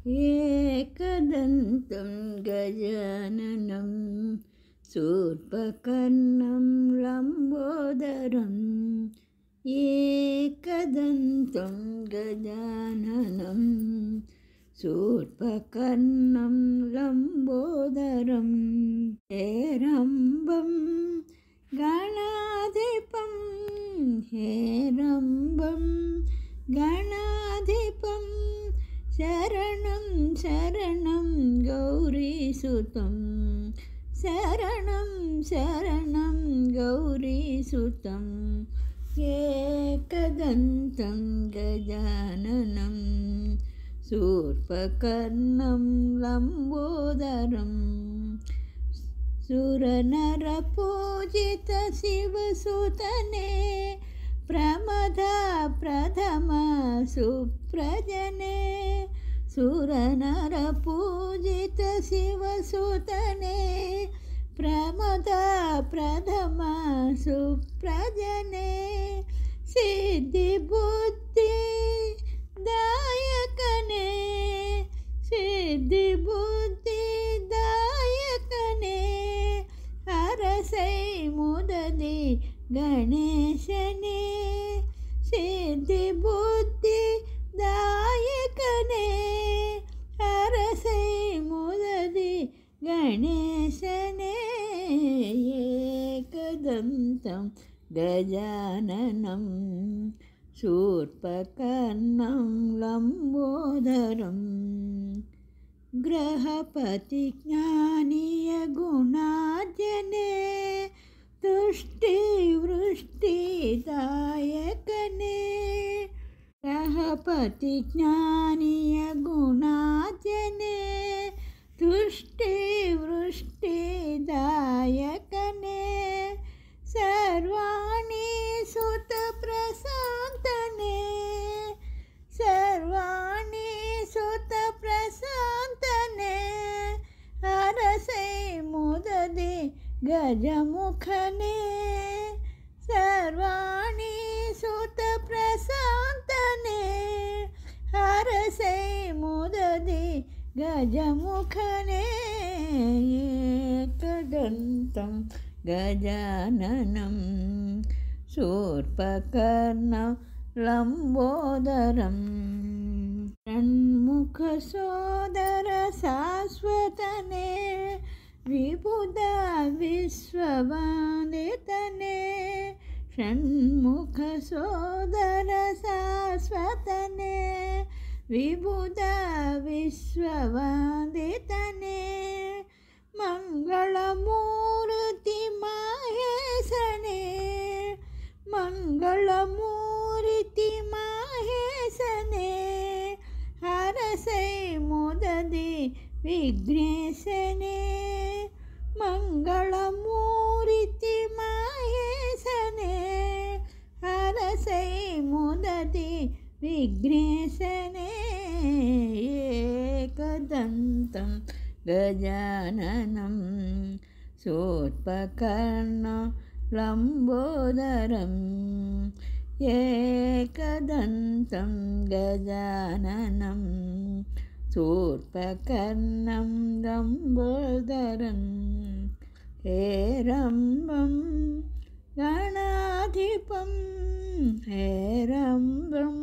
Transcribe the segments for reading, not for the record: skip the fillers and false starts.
एकदन्तं गजाननं शूर्पकर्णं लम्बोदरम् एकदन्तं गजाननं शूर्पकर्णं लम्बोदरम् हेरम्बं गणाधिपं हेरम्बं गणाधिपं शरणं शरणं गौरीसुतं शरणं शरणं गौरीसुतं एकदन्तं गजाननं शूर्पकर्णं लम्बोदरम् सुरनरपूजित शिवसुतने प्रमदा प्रथम सुप्रजने सुरनरपूजित शिवसुतने प्रमदा प्रथम सुप्रजने सिद्धिबुद्धिदायकने सिद्धिबुद्धिदायकने हरसै मुददि गणेशने सिद्धिबुद्धिदायकने हरसै मुददि गणेशने एकदन्तं गजाननं शूर्पकर्णं लम्बोदरम् ग्रहपतिज्ञानीय गुणार्जने तुष्टिवृष्टिदायकने ग्रहपतिज्ञानीय गुणार्जने तुष्टिवृष्टिदायकने सर्वाणि सुतप्रशान्तने सर्वाणि सुतप्रशान्तने हरसै मुददि गजमुखने सर्वाणि सुतप्रशान्तने हरसै मुददि गजमुखने एकदन्तं गजाननं शूर्पकर्णं लम्बोदरम् षण्मुखसोदर शाश्वतने विबुधा विश्ववन्दितने षण्मुखसोदर शाश्वतने विबुधा विश्ववन्दितने मंगलमूर्ति माहेशने मंगलमूर्ति माहेशने हरसै मुददि विघ्नेशने मंगलमूर्ति माहेशने हरसै मुददि विघ्नेशने एकदन्तं गजाननं शूर्पकर्णं लम्बोदरम् एकदन्तं गजाननं शूर्पकर्णं लम्बोदरम् हेरम्बं गणाधिपं हेरम्बं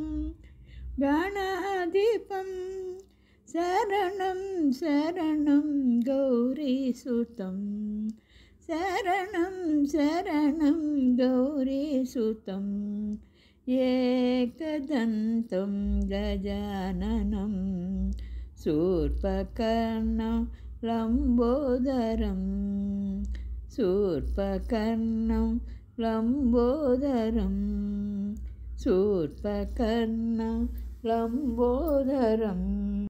गणाधिपं शरणं शरणं गौरीसुतं शरणं शरणं गौरीसुतं एकदन्तं गजाननं शूर्पकर्णं लम्बोदरम् शूर्पकर्णं लम्बोदरम् शूर्पकर्णं लम्बोदरम्।